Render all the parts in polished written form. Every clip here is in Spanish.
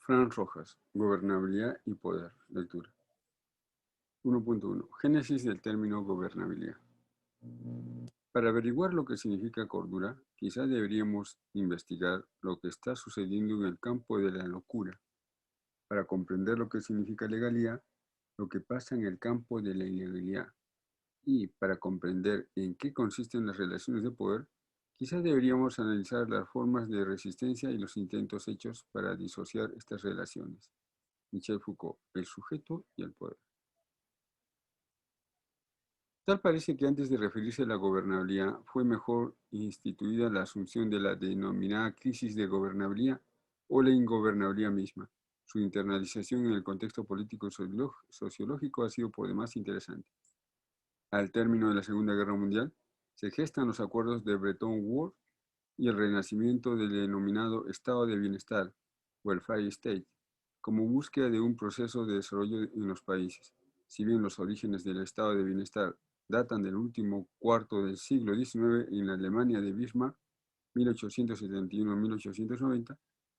Fran Rojas, Gobernabilidad y Poder. Lectura. 1.1. Génesis del término gobernabilidad. Para averiguar lo que significa cordura, quizá deberíamos investigar lo que está sucediendo en el campo de la locura. Para comprender lo que significa legalidad, lo que pasa en el campo de la ilegalidad. Y para comprender en qué consisten las relaciones de poder, quizá deberíamos analizar las formas de resistencia y los intentos hechos para disociar estas relaciones. Michel Foucault, el sujeto y el poder. Tal parece que antes de referirse a la gobernabilidad, fue mejor instituida la asunción de la denominada crisis de gobernabilidad o la ingobernabilidad misma. Su internalización en el contexto político y sociológico ha sido por demás interesante. Al término de la Segunda Guerra Mundial, se gestan los acuerdos de Bretton Woods y el renacimiento del denominado Estado de Bienestar, Welfare State, como búsqueda de un proceso de desarrollo en los países. Si bien los orígenes del Estado de Bienestar datan del último cuarto del siglo XIX en la Alemania de Bismarck, 1871-1890,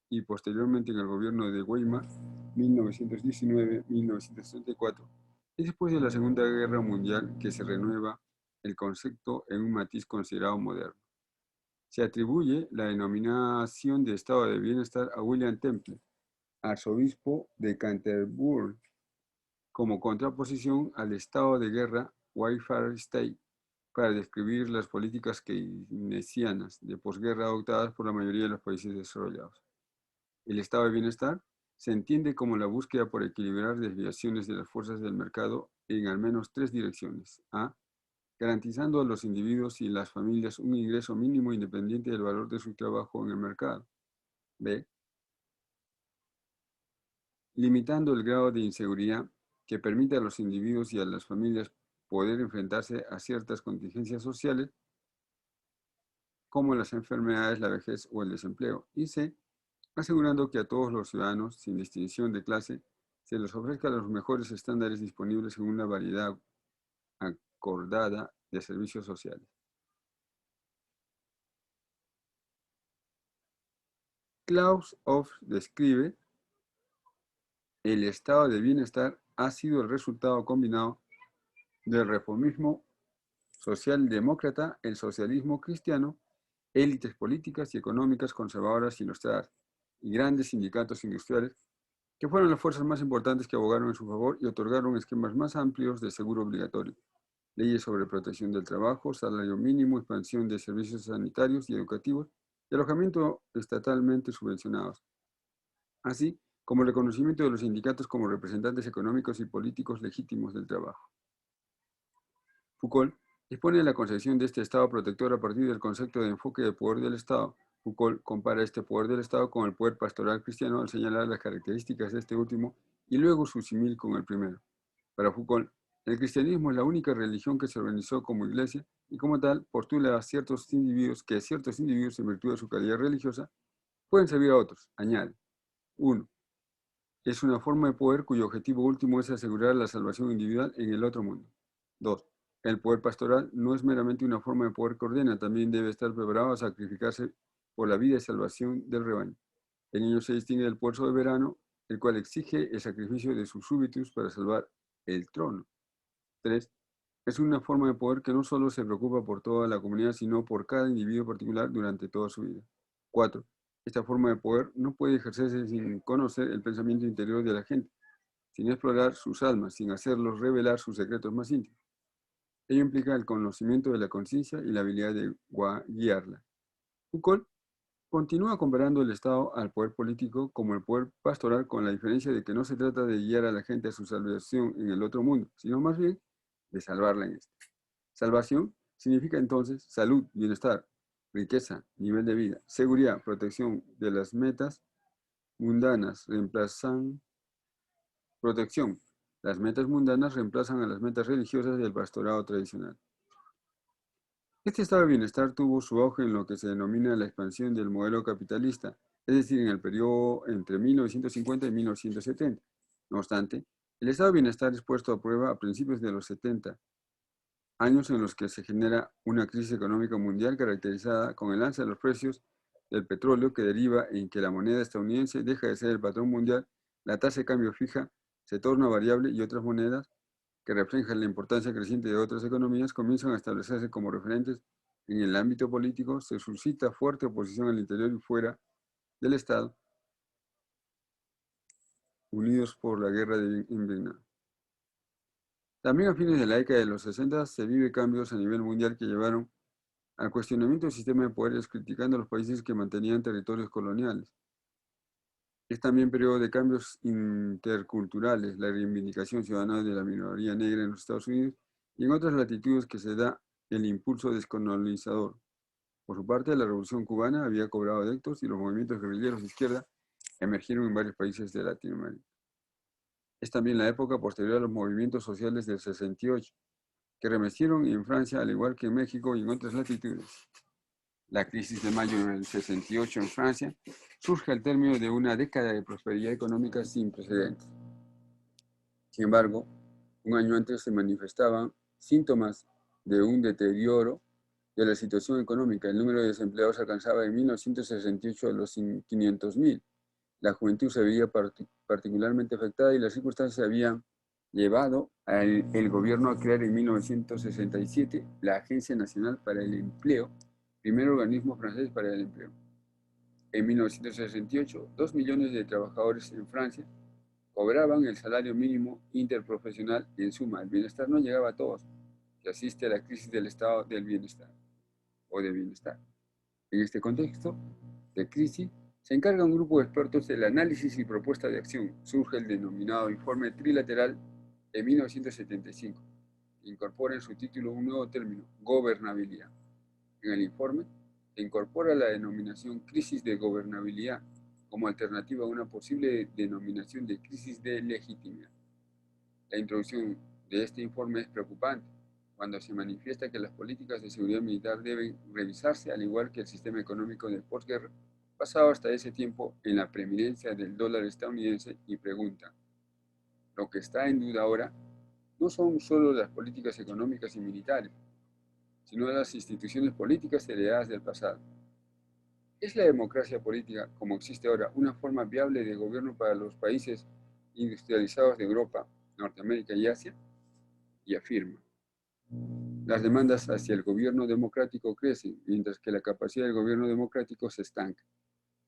y posteriormente en el gobierno de Weimar, 1919-1934, es después de la Segunda Guerra Mundial que se renueva el concepto en un matiz considerado moderno. Se atribuye la denominación de estado de bienestar a William Temple, arzobispo de Canterbury, como contraposición al estado de guerra Welfare State, para describir las políticas keynesianas de posguerra adoptadas por la mayoría de los países desarrollados. El estado de bienestar se entiende como la búsqueda por equilibrar desviaciones de las fuerzas del mercado en al menos tres direcciones. A. Garantizando a los individuos y las familias un ingreso mínimo independiente del valor de su trabajo en el mercado. B. Limitando el grado de inseguridad que permite a los individuos y a las familias poder enfrentarse a ciertas contingencias sociales, como las enfermedades, la vejez o el desempleo. Y C. Asegurando que a todos los ciudadanos, sin distinción de clase, se les ofrezca los mejores estándares disponibles en una variedad acordada de servicios sociales. Klaus Hoff describe el estado de bienestar ha sido el resultado combinado del reformismo socialdemócrata, el socialismo cristiano, élites políticas y económicas conservadoras ilustradas y grandes sindicatos industriales que fueron las fuerzas más importantes que abogaron en su favor y otorgaron esquemas más amplios de seguro obligatorio, leyes sobre protección del trabajo, salario mínimo, expansión de servicios sanitarios y educativos y alojamiento estatalmente subvencionados, así como el reconocimiento de los sindicatos como representantes económicos y políticos legítimos del trabajo. Foucault dispone de la concepción de este Estado protector a partir del concepto de enfoque de poder del Estado. Foucault compara este poder del Estado con el poder pastoral cristiano al señalar las características de este último y luego su símil con el primero. Para Foucault, el cristianismo es la única religión que se organizó como iglesia y como tal postula a ciertos individuos en virtud de su calidad religiosa pueden servir a otros. Añade. 1. Es una forma de poder cuyo objetivo último es asegurar la salvación individual en el otro mundo. 2. El poder pastoral no es meramente una forma de poder que ordena, también debe estar preparado a sacrificarse por la vida y salvación del rebaño. En ello se distingue del poder soberano, el cual exige el sacrificio de sus súbditos para salvar el trono. 3. Es una forma de poder que no solo se preocupa por toda la comunidad, sino por cada individuo particular durante toda su vida. 4. Esta forma de poder no puede ejercerse sin conocer el pensamiento interior de la gente, sin explorar sus almas, sin hacerlos revelar sus secretos más íntimos. Ello implica el conocimiento de la conciencia y la habilidad de guiarla. Foucault continúa comparando el Estado al poder político como el poder pastoral, con la diferencia de que no se trata de guiar a la gente a su salvación en el otro mundo, sino más bien de salvarla en este. Salvación significa entonces salud, bienestar, riqueza, nivel de vida, seguridad, protección de las metas mundanas, protección. Las metas mundanas reemplazan a las metas religiosas del pastorado tradicional. Este estado de bienestar tuvo su auge en lo que se denomina la expansión del modelo capitalista, es decir, en el periodo entre 1950 y 1970. No obstante, el estado de bienestar es puesto a prueba a principios de los 70, años en los que se genera una crisis económica mundial caracterizada con el alza de los precios del petróleo, que deriva en que la moneda estadounidense deja de ser el patrón mundial, la tasa de cambio fija se torna variable y otras monedas que reflejan la importancia creciente de otras economías comienzan a establecerse como referentes en el ámbito político. Se suscita fuerte oposición al interior y fuera del Estado, unidos por la guerra en Vietnam. También a fines de la década de los 60 se vive cambios a nivel mundial que llevaron al cuestionamiento del sistema de poderes, criticando a los países que mantenían territorios coloniales. Es también periodo de cambios interculturales, la reivindicación ciudadana de la minoría negra en los Estados Unidos y en otras latitudes que se da el impulso descolonizador. Por su parte, la Revolución Cubana había cobrado adeptos y los movimientos guerrilleros de izquierda emergieron en varios países de Latinoamérica. Es también la época posterior a los movimientos sociales del 68, que remecieron en Francia, al igual que en México y en otras latitudes. La crisis de mayo del 68 en Francia surge al término de una década de prosperidad económica sin precedentes. Sin embargo, un año antes se manifestaban síntomas de un deterioro de la situación económica. El número de desempleados alcanzaba en 1968 a los 500.000. La juventud se veía particularmente afectada y las circunstancias habían llevado al gobierno a crear en 1967 la Agencia Nacional para el Empleo, primer organismo francés para el empleo. En 1968, 2 millones de trabajadores en Francia cobraban el salario mínimo interprofesional y en suma, el bienestar no llegaba a todos. Se asiste a la crisis del estado del bienestar o de bienestar. En este contexto de crisis, se encarga un grupo de expertos del análisis y propuesta de acción. Surge el denominado Informe Trilateral de 1975, que incorpora en su título un nuevo término, gobernabilidad. En el informe se incorpora la denominación crisis de gobernabilidad como alternativa a una posible denominación de crisis de legitimidad. La introducción de este informe es preocupante cuando se manifiesta que las políticas de seguridad militar deben revisarse, al igual que el sistema económico de posguerra, basado hasta ese tiempo en la preeminencia del dólar estadounidense, y pregunta: lo que está en duda ahora no son solo las políticas económicas y militares, sino las instituciones políticas heredadas del pasado. ¿Es la democracia política, como existe ahora, una forma viable de gobierno para los países industrializados de Europa, Norteamérica y Asia? Y afirma: las demandas hacia el gobierno democrático crecen, mientras que la capacidad del gobierno democrático se estanca.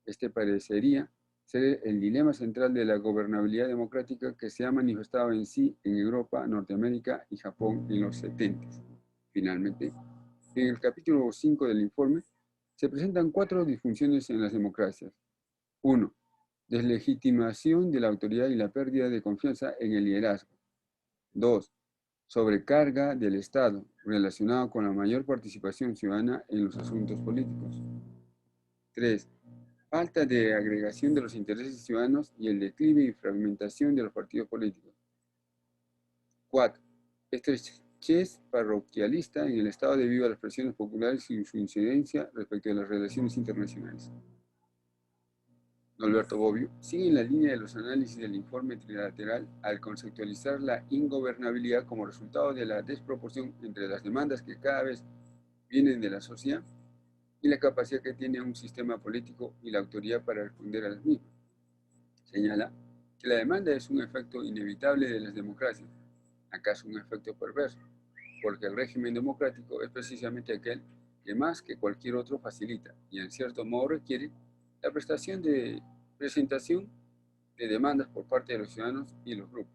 Este parecería ser el dilema central de la gobernabilidad democrática que se ha manifestado en sí en Europa, Norteamérica y Japón en los 70. Finalmente, en el capítulo 5 del informe, se presentan 4 disfunciones en las democracias. 1. Deslegitimación de la autoridad y la pérdida de confianza en el liderazgo. 2. Sobrecarga del Estado, relacionado con la mayor participación ciudadana en los asuntos políticos. 3. Falta de agregación de los intereses ciudadanos y el declive y fragmentación de los partidos políticos. 4. Estrechez parroquialista en el Estado debido a las presiones populares y su incidencia respecto de las relaciones internacionales. Alberto Bobbio sigue en la línea de los análisis del informe trilateral al conceptualizar la ingobernabilidad como resultado de la desproporción entre las demandas que cada vez vienen de la sociedad y la capacidad que tiene un sistema político y la autoridad para responder a las mismas. Señala que la demanda es un efecto inevitable de las democracias, acaso un efecto perverso, porque el régimen democrático es precisamente aquel que más que cualquier otro facilita y en cierto modo requiere la presentación de demandas por parte de los ciudadanos y los grupos.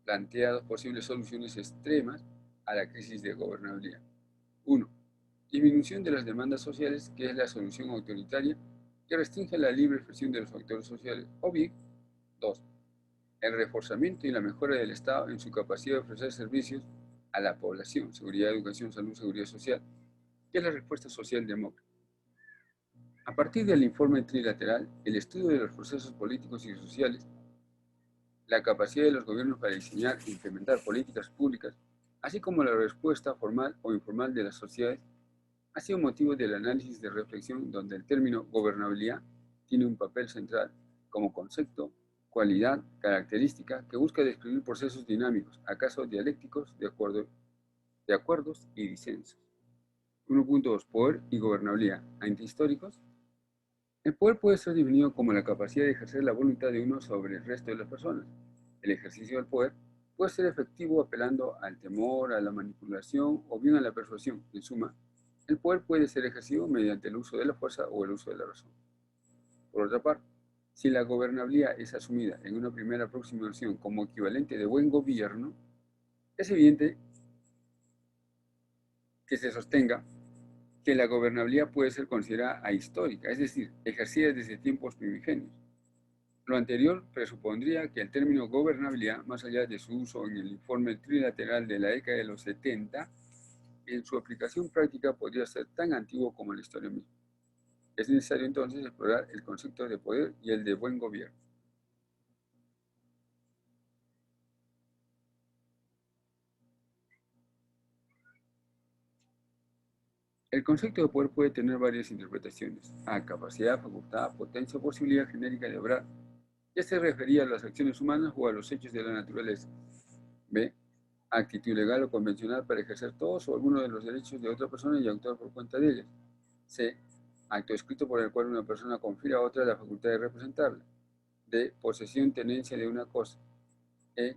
Plantea 2 posibles soluciones extremas a la crisis de gobernabilidad. 1. Disminución de las demandas sociales, que es la solución autoritaria que restringe la libre expresión de los actores sociales. O bien, 2. El reforzamiento y la mejora del Estado en su capacidad de ofrecer servicios a la población, seguridad, educación, salud, seguridad social, que es la respuesta social demócrata. A partir del informe trilateral, el estudio de los procesos políticos y sociales, la capacidad de los gobiernos para diseñar e implementar políticas públicas, así como la respuesta formal o informal de las sociedades, ha sido motivo del análisis de reflexión donde el término gobernabilidad tiene un papel central como concepto, cualidad, característica que busca describir procesos dinámicos, acaso dialécticos, de acuerdos y disensos. 1.2. Poder y gobernabilidad. Antihistóricos. El poder puede ser definido como la capacidad de ejercer la voluntad de uno sobre el resto de las personas. El ejercicio del poder puede ser efectivo apelando al temor, a la manipulación o bien a la persuasión. En suma, el poder puede ser ejercido mediante el uso de la fuerza o el uso de la razón. Por otra parte, si la gobernabilidad es asumida en una primera aproximación como equivalente de buen gobierno, es evidente que se sostenga que la gobernabilidad puede ser considerada ahistórica, es decir, ejercida desde tiempos primigenios. Lo anterior presupondría que el término gobernabilidad, más allá de su uso en el informe trilateral de la década de los 70, en su aplicación práctica podría ser tan antiguo como la historia misma. Es necesario entonces explorar el concepto de poder y el de buen gobierno. El concepto de poder puede tener varias interpretaciones. A, capacidad, facultad, potencia o posibilidad genérica de obrar, ya se refería a las acciones humanas o a los hechos de la naturaleza. B, actitud legal o convencional para ejercer todos o algunos de los derechos de otra persona y actuar por cuenta de ellas. C, acto escrito por el cual una persona confiere a otra la facultad de representarla. D, posesión, tenencia de una cosa. E,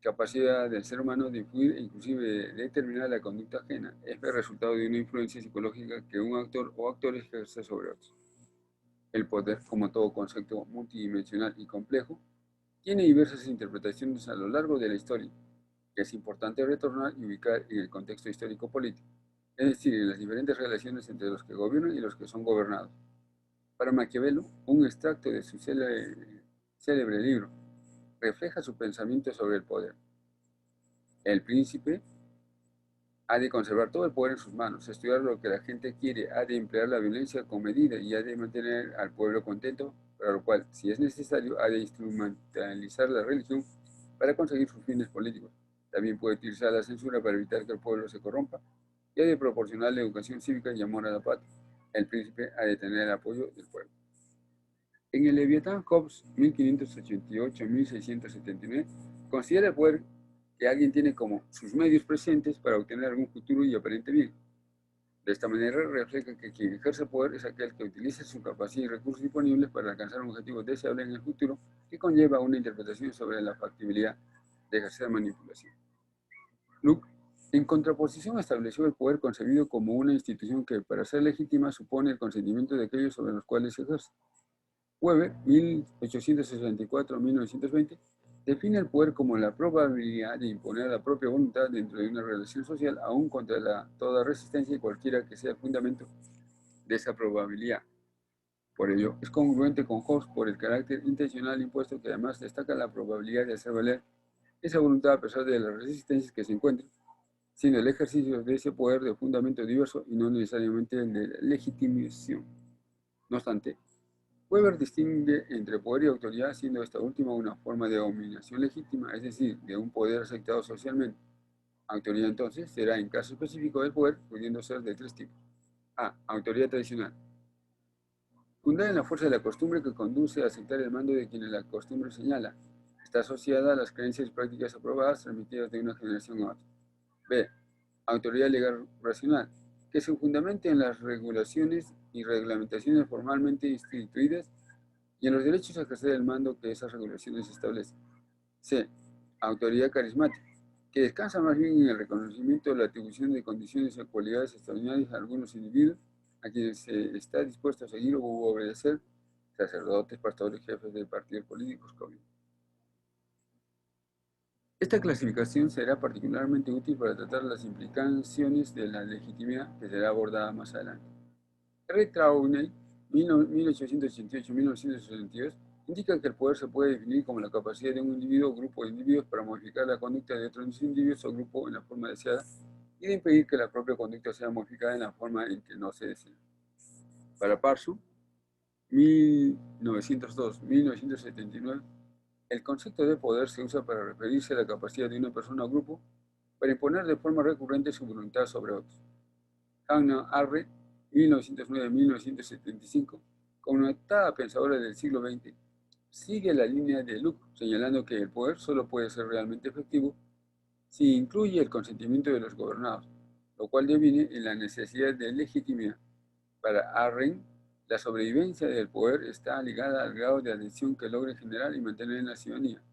capacidad del ser humano de influir e inclusive de determinar la conducta ajena. F, resultado de una influencia psicológica que un actor o actores ejerce sobre otros. El poder, como todo concepto multidimensional y complejo, tiene diversas interpretaciones a lo largo de la historia, que es importante retornar y ubicar en el contexto histórico-político, es decir, en las diferentes relaciones entre los que gobiernan y los que son gobernados. Para Maquiavelo, un extracto de su célebre libro refleja su pensamiento sobre el poder. El príncipe ha de conservar todo el poder en sus manos, estudiar lo que la gente quiere, ha de emplear la violencia con medida y ha de mantener al pueblo contento, para lo cual, si es necesario, ha de instrumentalizar la religión para conseguir sus fines políticos. También puede utilizar la censura para evitar que el pueblo se corrompa y ha de proporcionarle educación cívica y amor a la patria. El príncipe ha de tener el apoyo del pueblo. En el Leviatán Hobbes 1588-1679 considera el poder que alguien tiene como sus medios presentes para obtener algún futuro y aparente bien. De esta manera refleja que quien ejerce poder es aquel que utiliza su capacidad y recursos disponibles para alcanzar un objetivo deseable en el futuro que conlleva una interpretación sobre la factibilidad de ejercer manipulación. Locke, en contraposición, estableció el poder concebido como una institución que, para ser legítima, supone el consentimiento de aquellos sobre los cuales se ejerce. Weber, 1864-1920, define el poder como la probabilidad de imponer la propia voluntad dentro de una relación social, aún contra toda resistencia y cualquiera que sea el fundamento de esa probabilidad. Por ello, es congruente con Hobbes por el carácter intencional impuesto, que además destaca la probabilidad de hacer valer esa voluntad a pesar de las resistencias que se encuentren, siendo el ejercicio de ese poder de fundamento diverso y no necesariamente el de legitimación. No obstante, Weber distingue entre poder y autoridad, siendo esta última una forma de dominación legítima, es decir, de un poder aceptado socialmente. Autoridad entonces será en caso específico del poder, pudiendo ser de tres tipos. A. Autoridad tradicional. Fundada en la fuerza de la costumbre que conduce a aceptar el mando de quienes la costumbre señala. Está asociada a las creencias y prácticas aprobadas transmitidas de una generación a otra. B. Autoridad legal racional, que se fundamenta en las regulaciones y reglamentaciones formalmente instituidas y en los derechos a ejercer el mando que esas regulaciones establecen. C. Autoridad carismática, que descansa más bien en el reconocimiento de la atribución de condiciones o cualidades extraordinarias a algunos individuos a quienes se está dispuesto a seguir o obedecer, sacerdotes, pastores, jefes de partidos políticos, gobierno. Esta clasificación será particularmente útil para tratar las implicaciones de la legitimidad, que será abordada más adelante. R. Trauner, 1888-1962, indica que el poder se puede definir como la capacidad de un individuo o grupo de individuos para modificar la conducta de otros individuos o grupo en la forma deseada y de impedir que la propia conducta sea modificada en la forma en que no se desea. Para Parsu, 1902-1979, el concepto de poder se usa para referirse a la capacidad de una persona o grupo para imponer de forma recurrente su voluntad sobre otros. Hannah Arendt, 1909-1975, connotada pensadora del siglo XX, sigue la línea de Locke, señalando que el poder solo puede ser realmente efectivo si incluye el consentimiento de los gobernados, lo cual deviene en la necesidad de legitimidad. Para Arendt, La sobrevivencia del poder está ligada al grado de adhesión que logre generar y mantener en la ciudadanía.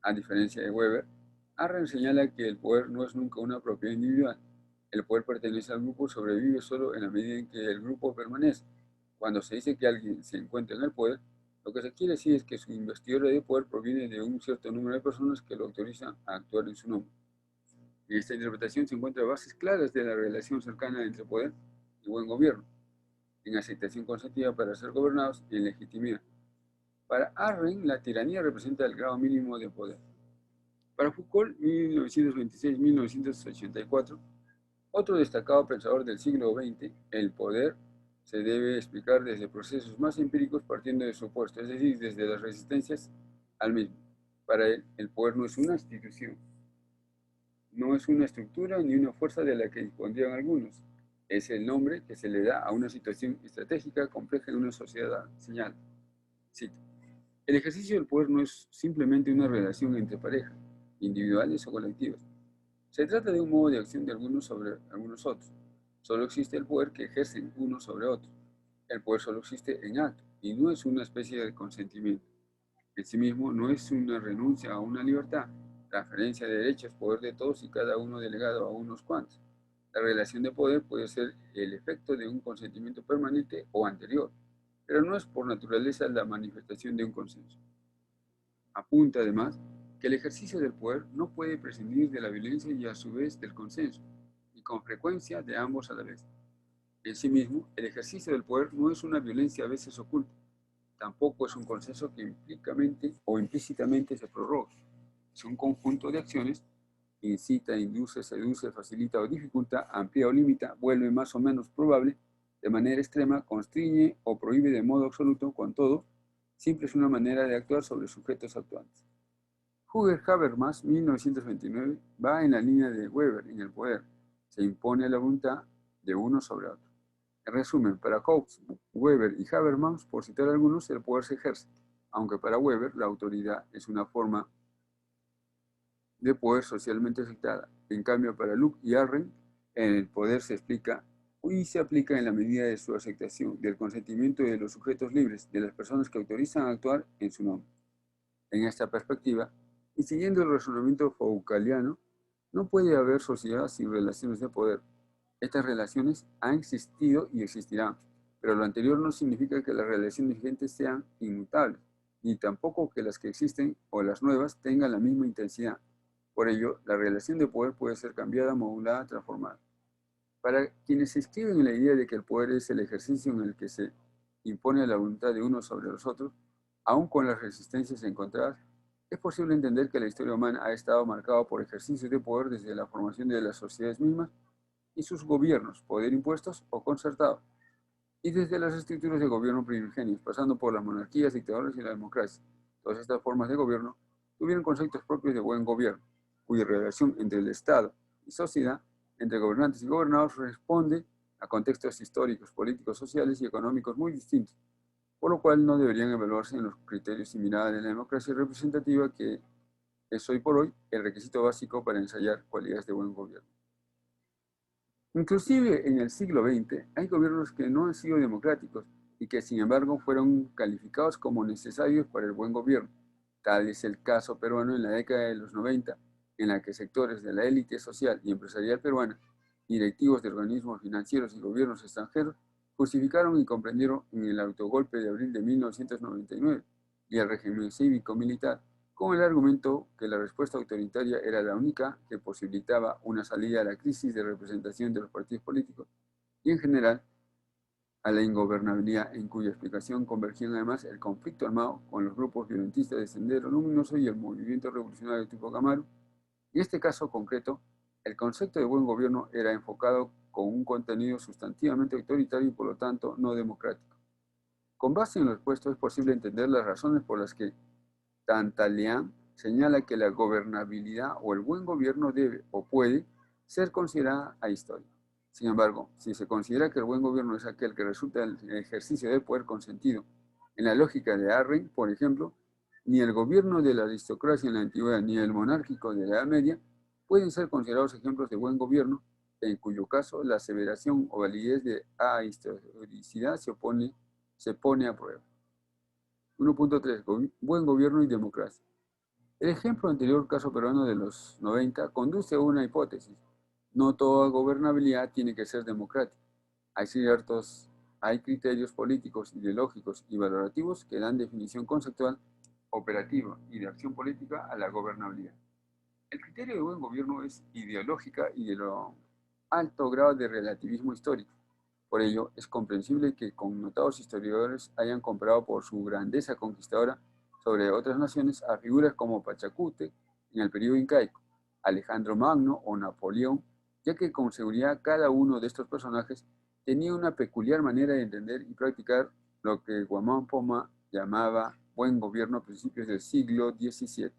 A diferencia de Weber, Arren señala que el poder no es nunca una propiedad individual. El poder pertenece al grupo, sobrevive solo en la medida en que el grupo permanece. Cuando se dice que alguien se encuentra en el poder, lo que se quiere decir es que su investidura de poder proviene de un cierto número de personas que lo autorizan a actuar en su nombre. En esta interpretación se encuentran bases claras de la relación cercana entre poder y buen gobierno, en aceptación consentiva para ser gobernados y en legitimidad. Para Arren, la tiranía representa el grado mínimo de poder. Para Foucault, 1926-1984, otro destacado pensador del siglo XX, el poder se debe explicar desde procesos más empíricos partiendo de su opuesto, es decir, desde las resistencias al mismo. Para él, el poder no es una institución, no es una estructura ni una fuerza de la que dispondrían algunos. Es el nombre que se le da a una situación estratégica compleja en una sociedad, señala. Cito: el ejercicio del poder no es simplemente una relación entre parejas, individuales o colectivas. Se trata de un modo de acción de algunos sobre algunos otros. Solo existe el poder que ejercen unos sobre otros. El poder solo existe en acto y no es una especie de consentimiento. En sí mismo no es una renuncia a una libertad, transferencia de derechos, poder de todos y cada uno delegado a unos cuantos. La relación de poder puede ser el efecto de un consentimiento permanente o anterior, pero no es por naturaleza la manifestación de un consenso. Apunta además que el ejercicio del poder no puede prescindir de la violencia y a su vez del consenso, y con frecuencia de ambos a la vez. En sí mismo, el ejercicio del poder no es una violencia a veces oculta, tampoco es un consenso que implícitamente o implícitamente se prorroga. Es un conjunto de acciones que incita, induce, seduce, facilita o dificulta, amplía o limita, vuelve más o menos probable, de manera extrema, constriñe o prohíbe de modo absoluto, con todo, siempre es una manera de actuar sobre sujetos actuantes. Huger Habermas, 1929, va en la línea de Weber en el poder. Se impone la voluntad de uno sobre otro. En resumen, para Hobbes, Weber y Habermas, por citar algunos, el poder se ejerce, aunque para Weber la autoridad es una forma de poder socialmente aceptada. En cambio, para Locke y Arren, el poder se explica y se aplica en la medida de su aceptación, del consentimiento de los sujetos libres, de las personas que autorizan a actuar en su nombre. En esta perspectiva, y siguiendo el razonamiento foucaultiano, no puede haber sociedad sin relaciones de poder. Estas relaciones han existido y existirán, pero lo anterior no significa que las relaciones vigentes sean inmutables, ni tampoco que las que existen o las nuevas tengan la misma intensidad. Por ello, la relación de poder puede ser cambiada, modulada, transformada. Para quienes se inscriben en la idea de que el poder es el ejercicio en el que se impone la voluntad de unos sobre los otros, aun con las resistencias encontradas, es posible entender que la historia humana ha estado marcada por ejercicios de poder desde la formación de las sociedades mismas y sus gobiernos, poder impuestos o concertados, y desde las estructuras de gobierno primigenios, pasando por las monarquías, dictaduras y la democracia. Todas estas formas de gobierno tuvieron conceptos propios de buen gobierno, cuya relación entre el Estado y sociedad, entre gobernantes y gobernados, responde a contextos históricos, políticos, sociales y económicos muy distintos, por lo cual no deberían evaluarse en los criterios similares de la democracia representativa, que es hoy por hoy el requisito básico para ensayar cualidades de buen gobierno. Inclusive en el siglo XX hay gobiernos que no han sido democráticos y que sin embargo fueron calificados como necesarios para el buen gobierno. Tal es el caso peruano en la década de los 90, en la que sectores de la élite social y empresarial peruana, directivos de organismos financieros y gobiernos extranjeros, justificaron y comprendieron en el autogolpe de abril de 1999 y el régimen cívico-militar, con el argumento que la respuesta autoritaria era la única que posibilitaba una salida a la crisis de representación de los partidos políticos y en general a la ingobernabilidad, en cuya explicación convergían además el conflicto armado con los grupos violentistas de Sendero Luminoso y el movimiento revolucionario Tupac Amaru. En este caso concreto, el concepto de buen gobierno era enfocado con un contenido sustantivamente autoritario y por lo tanto no democrático. Con base en lo expuesto es posible entender las razones por las que Tantalian señala que la gobernabilidad o el buen gobierno debe o puede ser considerada ahistórica. Sin embargo, si se considera que el buen gobierno es aquel que resulta del ejercicio del poder consentido, en la lógica de Arryn, por ejemplo, ni el gobierno de la aristocracia en la antigüedad ni el monárquico de la Edad Media pueden ser considerados ejemplos de buen gobierno, en cuyo caso la aseveración o validez de ahistoricidad se opone se pone a prueba. 1.3. Buen gobierno y democracia. El ejemplo anterior, caso peruano de los 90, conduce a una hipótesis. No toda gobernabilidad tiene que ser democrática. Hay criterios políticos, ideológicos y valorativos que dan definición conceptual, operativa y de acción política a la gobernabilidad. El criterio de buen gobierno es ideológica y de lo alto grado de relativismo histórico. Por ello, es comprensible que connotados historiadores hayan comparado por su grandeza conquistadora sobre otras naciones a figuras como Pachacútec en el periodo incaico, Alejandro Magno o Napoleón, ya que con seguridad cada uno de estos personajes tenía una peculiar manera de entender y practicar lo que Guamán Poma llamaba buen gobierno a principios del siglo XVII.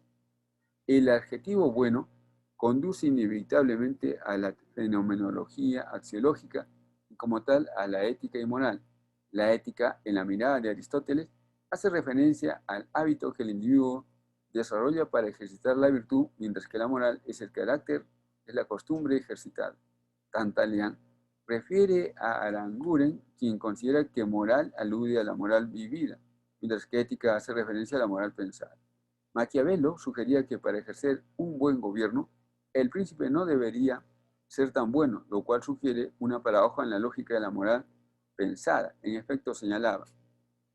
El adjetivo bueno conduce inevitablemente a la fenomenología axiológica y como tal a la ética y moral. La ética, en la mirada de Aristóteles, hace referencia al hábito que el individuo desarrolla para ejercitar la virtud, mientras que la moral es el carácter, es la costumbre ejercitada. Cantalian refiere a Aranguren, quien considera que moral alude a la moral vivida, mientras que ética hace referencia a la moral pensada. Maquiavelo sugería que para ejercer un buen gobierno, el príncipe no debería ser tan bueno, lo cual sugiere una paradoja en la lógica de la moral pensada. En efecto, señalaba,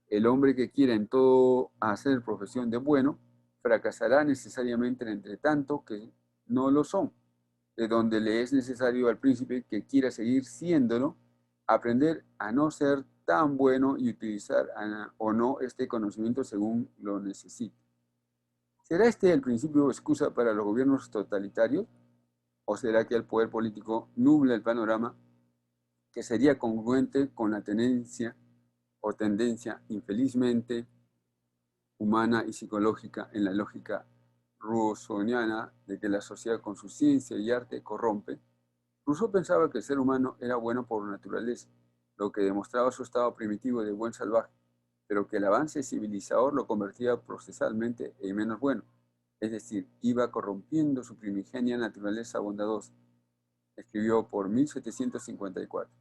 el hombre que quiera en todo hacer profesión de bueno, fracasará necesariamente entre tanto que no lo son, de donde le es necesario al príncipe que quiera seguir siéndolo, aprender a no ser tan bueno y utilizar o no este conocimiento según lo necesite. ¿Será este el principio o excusa para los gobiernos totalitarios? ¿O será que el poder político nubla el panorama que sería congruente con la tendencia infelizmente humana y psicológica en la lógica rousseauiana de que la sociedad con su ciencia y arte corrompe? Rousseau pensaba que el ser humano era bueno por naturaleza, lo que demostraba su estado primitivo de buen salvaje, pero que el avance civilizador lo convertía procesalmente en menos bueno, es decir, iba corrompiendo su primigenia naturaleza bondadosa. Escribió por 1754.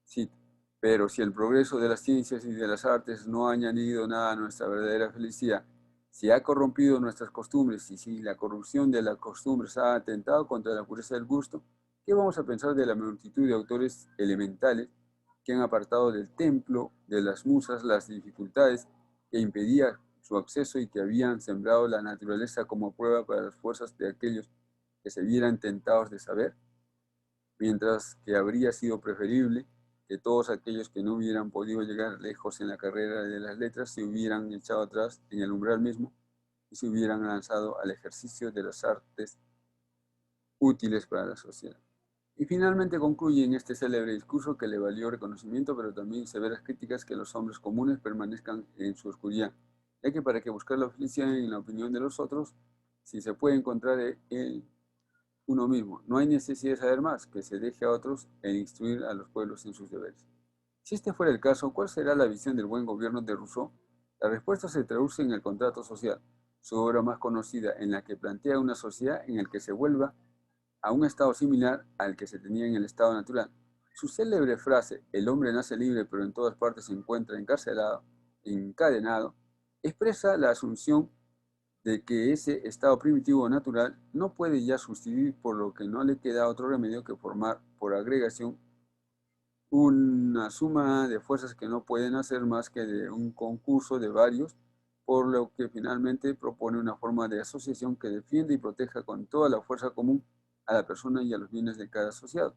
Cito, pero si el progreso de las ciencias y de las artes no ha añadido nada a nuestra verdadera felicidad, si ha corrompido nuestras costumbres y si la corrupción de las costumbres ha atentado contra la pureza del gusto, ¿qué vamos a pensar de la multitud de autores elementales que han apartado del templo de las musas las dificultades que impedían su acceso y que habían sembrado la naturaleza como prueba para las fuerzas de aquellos que se vieran tentados de saber? Mientras que habría sido preferible que todos aquellos que no hubieran podido llegar lejos en la carrera de las letras se hubieran echado atrás en el umbral mismo y se hubieran lanzado al ejercicio de las artes útiles para la sociedad. Y finalmente concluye en este célebre discurso que le valió reconocimiento, pero también severas críticas, que los hombres comunes permanezcan en su oscuridad, ya que para que buscar la felicidad en la opinión de los otros, si se puede encontrar en uno mismo, no hay necesidad de saber más, que se deje a otros e instruir a los pueblos en sus deberes. Si este fuera el caso, ¿cuál será la visión del buen gobierno de Rousseau? La respuesta se traduce en el contrato social, su obra más conocida, en la que plantea una sociedad en la que se vuelva a un estado similar al que se tenía en el estado natural. Su célebre frase, el hombre nace libre pero en todas partes se encuentra encarcelado, encadenado, expresa la asunción de que ese estado primitivo natural no puede ya sustituir, por lo que no le queda otro remedio que formar por agregación una suma de fuerzas que no pueden hacer más que de un concurso de varios, por lo que finalmente propone una forma de asociación que defiende y proteja con toda la fuerza común a la persona y a los bienes de cada asociado,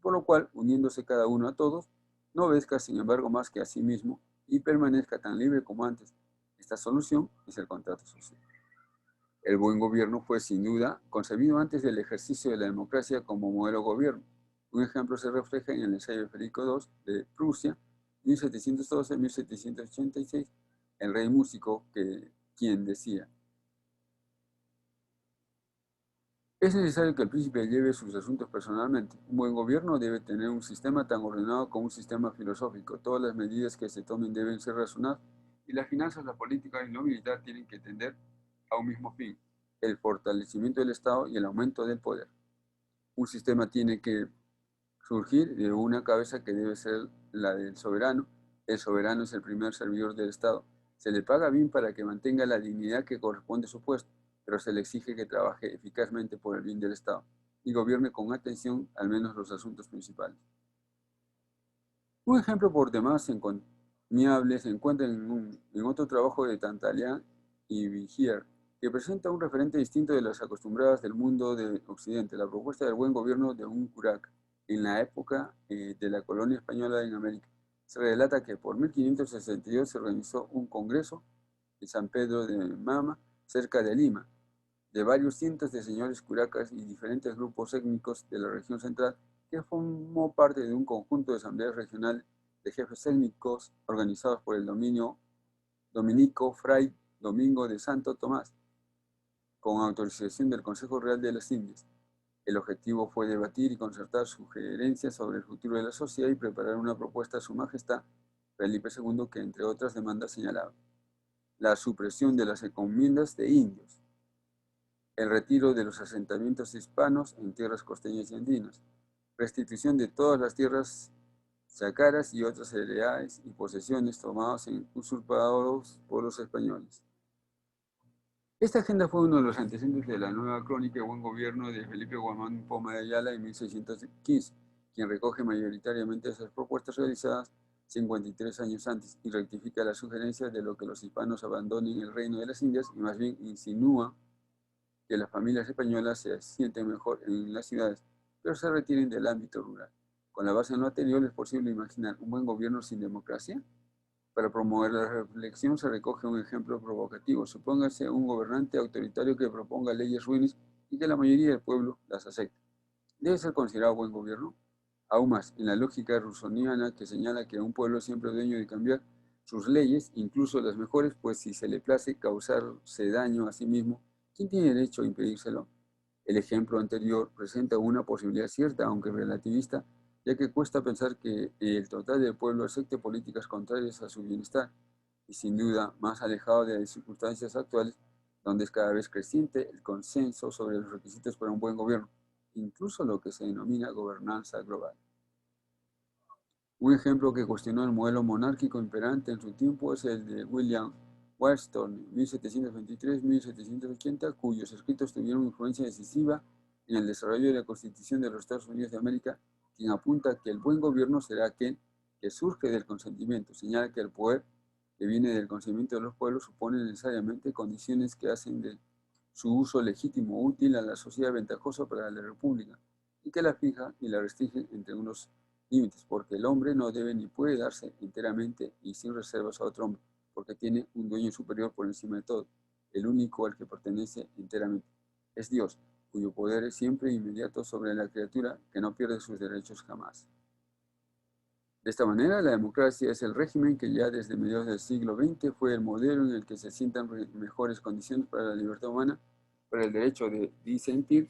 por lo cual, uniéndose cada uno a todos, no obedezca sin embargo más que a sí mismo y permanezca tan libre como antes. Esta solución es el contrato social. El buen gobierno fue, sin duda, concebido antes del ejercicio de la democracia como modelo de gobierno. Un ejemplo se refleja en el ensayo de Federico II de Prusia, 1712-1786, el rey músico, quien decía: es necesario que el príncipe lleve sus asuntos personalmente. Un buen gobierno debe tener un sistema tan ordenado como un sistema filosófico. Todas las medidas que se tomen deben ser razonadas y las finanzas, la política y lo militar tienen que tender a un mismo fin: el fortalecimiento del Estado y el aumento del poder. Un sistema tiene que surgir de una cabeza que debe ser la del soberano El soberano es el primer servidor del Estado. Se le paga bien para que mantenga la dignidad que corresponde a su puesto, pero se le exige que trabaje eficazmente por el bien del Estado y gobierne con atención al menos los asuntos principales. Un ejemplo por demás encomiable se encuentra en otro trabajo de Tantalian y Vigier, que presenta un referente distinto de las acostumbradas del mundo de Occidente, la propuesta del buen gobierno de un curaca en la época de la colonia española en América. Se relata que por 1562 se organizó un congreso en San Pedro de Mama, cerca de Lima, de varios cientos de señores curacas y diferentes grupos étnicos de la región central, que formó parte de un conjunto de asambleas regionales de jefes étnicos organizados por el dominico Fray Domingo de Santo Tomás, con autorización del Consejo Real de las Indias. El objetivo fue debatir y concertar sugerencias sobre el futuro de la sociedad y preparar una propuesta a Su Majestad Felipe II que, entre otras demandas, señalaba la supresión de las encomiendas de indios, el retiro de los asentamientos hispanos en tierras costeñas y andinas, restitución de todas las tierras chacaras y otras heredades y posesiones tomadas en usurpados por los españoles. Esta agenda fue uno de los antecedentes de la nueva crónica de buen gobierno de Felipe Guamán Poma de Ayala en 1615, quien recoge mayoritariamente esas propuestas realizadas 53 años antes y rectifica las sugerencias de lo que los hispanos abandonen el reino de las Indias y más bien insinúa que las familias españolas se sienten mejor en las ciudades, pero se retiren del ámbito rural. Con la base en lo anterior, ¿es posible imaginar un buen gobierno sin democracia? Para promover la reflexión se recoge un ejemplo provocativo. Supóngase un gobernante autoritario que proponga leyes ruines y que la mayoría del pueblo las acepte. ¿Debe ser considerado buen gobierno? Aún más, en la lógica rusoniana que señala que un pueblo es siempre dueño de cambiar sus leyes, incluso las mejores, pues si se le place causarse daño a sí mismo, ¿quién tiene derecho a impedírselo? El ejemplo anterior presenta una posibilidad cierta, aunque relativista, ya que cuesta pensar que el total del pueblo acepte políticas contrarias a su bienestar, y sin duda más alejado de las circunstancias actuales, donde es cada vez creciente el consenso sobre los requisitos para un buen gobierno, incluso lo que se denomina gobernanza global. Un ejemplo que cuestionó el modelo monárquico imperante en su tiempo es el de William Wellstone, 1723-1780, cuyos escritos tuvieron influencia decisiva en el desarrollo de la Constitución de los Estados Unidos de América, quien apunta que el buen gobierno será aquel que surge del consentimiento. Señala que el poder que viene del consentimiento de los pueblos supone necesariamente condiciones que hacen de su uso legítimo útil a la sociedad ventajoso para la República, y que la fija y la restringe entre unos límites, porque el hombre no debe ni puede darse enteramente y sin reservas a otro hombre, porque tiene un dueño superior por encima de todo, el único al que pertenece enteramente. Es Dios, cuyo poder es siempre inmediato sobre la criatura, que no pierde sus derechos jamás. De esta manera, la democracia es el régimen que ya desde mediados del siglo XX fue el modelo en el que se sientan mejores condiciones para la libertad humana, para el derecho de disentir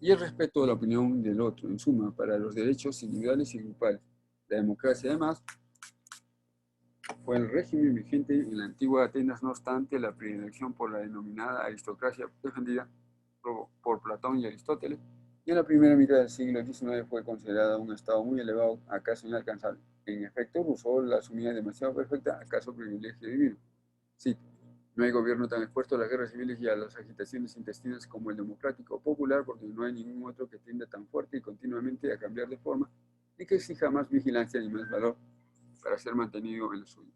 y el respeto a la opinión del otro, en suma, para los derechos individuales y grupales. La democracia, además, fue el régimen vigente en la antigua Atenas, no obstante la predilección por la denominada aristocracia defendida por Platón y Aristóteles, y en la primera mitad del siglo XIX fue considerada un estado muy elevado, acaso inalcanzable. En efecto, Rousseau la asumía demasiado perfecta, acaso privilegio divino. Cito: no hay gobierno tan expuesto a las guerras civiles y a las agitaciones intestinas como el democrático o popular, porque no hay ningún otro que tienda tan fuerte y continuamente a cambiar de forma, ni que exija más vigilancia ni más valor para ser mantenido en lo suyo.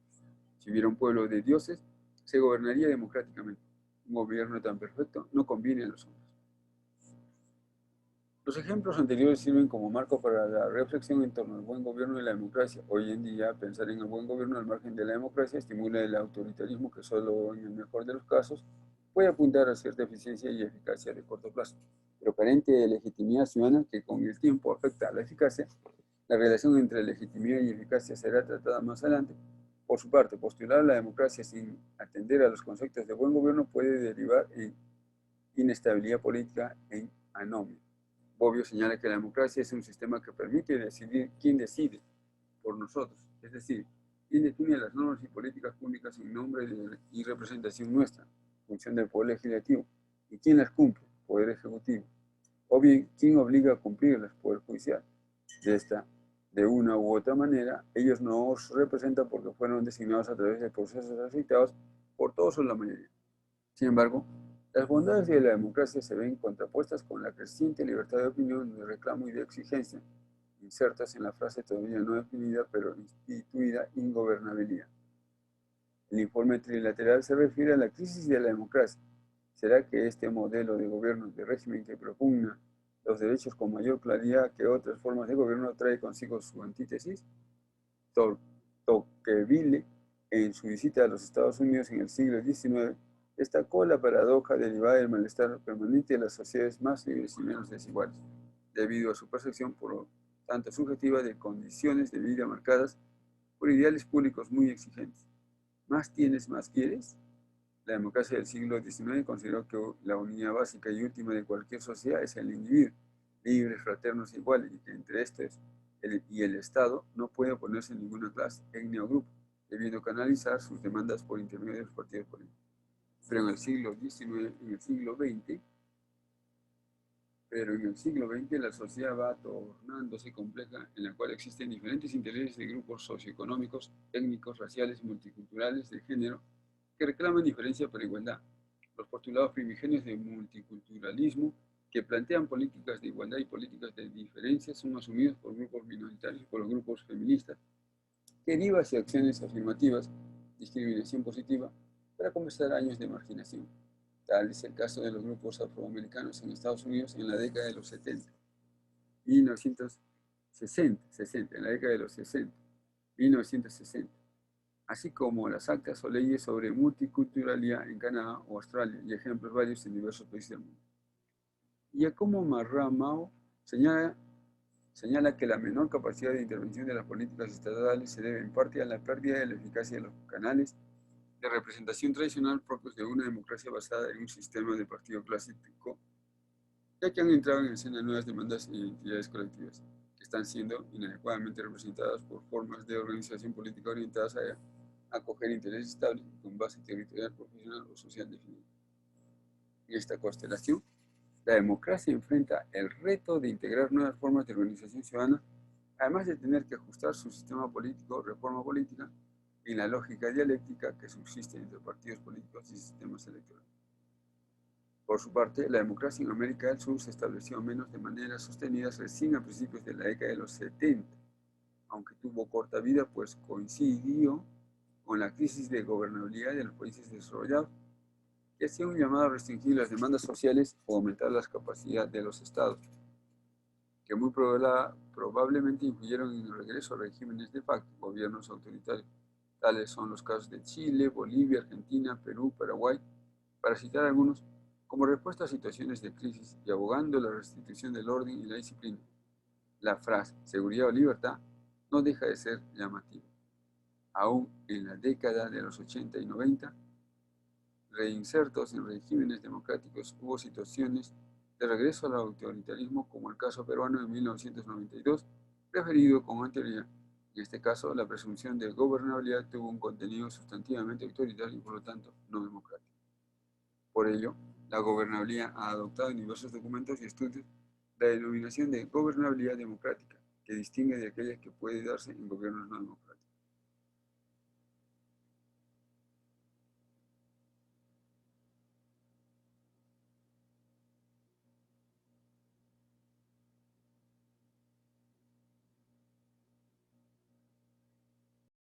Si hubiera un pueblo de dioses, se gobernaría democráticamente. Un gobierno tan perfecto no conviene a los hombres. Los ejemplos anteriores sirven como marco para la reflexión en torno al buen gobierno y la democracia. Hoy en día, pensar en el buen gobierno al margen de la democracia estimula el autoritarismo que solo, en el mejor de los casos, puede apuntar a cierta eficiencia y eficacia de corto plazo, pero carente de legitimidad ciudadana que con el tiempo afecta a la eficacia. La relación entre legitimidad y eficacia será tratada más adelante. Por su parte, postular la democracia sin atender a los conceptos de buen gobierno puede derivar en inestabilidad política e anomia. Bobbio señala que la democracia es un sistema que permite decidir quién decide por nosotros, es decir, quién define las normas y políticas públicas en nombre y representación nuestra, función del Poder Legislativo, y quién las cumple, Poder Ejecutivo, o bien quién obliga a cumplirlas, Poder Judicial. De esta de una u otra manera, ellos nos representan porque fueron designados a través de procesos afectados por todos o la mayoría. Sin embargo, las bondades de la democracia se ven contrapuestas con la creciente libertad de opinión, de reclamo y de exigencia, insertas en la frase todavía no definida pero instituida ingobernabilidad. El informe trilateral se refiere a la crisis de la democracia. ¿Será que este modelo de gobierno de régimen que propugna los derechos con mayor claridad que otras formas de gobierno trae consigo su antítesis? Tocqueville, en su visita a los Estados Unidos en el siglo XIX, destacó la paradoja derivada del malestar permanente de las sociedades más libres y menos desiguales, debido a su percepción, por lo tanto subjetiva, de condiciones de vida marcadas por ideales públicos muy exigentes. ¿Más tienes, más quieres? La democracia del siglo XIX consideró que la unidad básica y última de cualquier sociedad es el individuo, libres, fraternos e iguales, y que entre estos y el Estado no puede oponerse ninguna clase, etnia o grupo, debiendo canalizar sus demandas por intermedio de los partidos políticos. Pero en el siglo XIX, en el siglo XX la sociedad va tornándose compleja, en la cual existen diferentes intereses de grupos socioeconómicos, étnicos, raciales, multiculturales, de género, que reclaman diferencia por igualdad. Los postulados primigenios de multiculturalismo, que plantean políticas de igualdad y políticas de diferencia, son asumidos por grupos minoritarios y por los grupos feministas, que derivan hacia acciones afirmativas, discriminación positiva, para compensar años de marginación. Tal es el caso de los grupos afroamericanos en Estados Unidos en la década de los 70, 1960, en la década de los 60, 1960, así como las actas o leyes sobre multiculturalidad en Canadá o Australia, y ejemplos varios en diversos países del mundo. Giacomo Marramao señala que la menor capacidad de intervención de las políticas estatales se debe en parte a la pérdida de la eficacia de los canales de representación tradicional propios de una democracia basada en un sistema de partido clásico, ya que han entrado en escena nuevas demandas e identidades colectivas, que están siendo inadecuadamente representadas por formas de organización política orientadas a acoger intereses estables y con base territorial, profesional o social definida. En esta constelación, la democracia enfrenta el reto de integrar nuevas formas de organización ciudadana, además de tener que ajustar su sistema político, reforma política, en la lógica dialéctica que subsiste entre partidos políticos y sistemas electorales. Por su parte, la democracia en América del Sur se estableció menos de manera sostenida recién a principios de la década de los 70, aunque tuvo corta vida, pues coincidió con la crisis de gobernabilidad de los países desarrollados, que hacía un llamado a restringir las demandas sociales o aumentar las capacidades de los estados, que muy probablemente influyeron en el regreso a regímenes de facto, gobiernos autoritarios. Tales son los casos de Chile, Bolivia, Argentina, Perú, Paraguay, para citar algunos, como respuesta a situaciones de crisis y abogando la restitución del orden y la disciplina. La frase seguridad o libertad no deja de ser llamativa. Aún en la década de los 80 y 90, reinsertos en regímenes democráticos, hubo situaciones de regreso al autoritarismo, como el caso peruano de 1992, referido con anterioridad. En este caso, la presunción de gobernabilidad tuvo un contenido sustantivamente autoritario y, por lo tanto, no democrático. Por ello, la gobernabilidad ha adoptado en diversos documentos y estudios la denominación de gobernabilidad democrática, que distingue de aquella que puede darse en gobiernos no democráticos.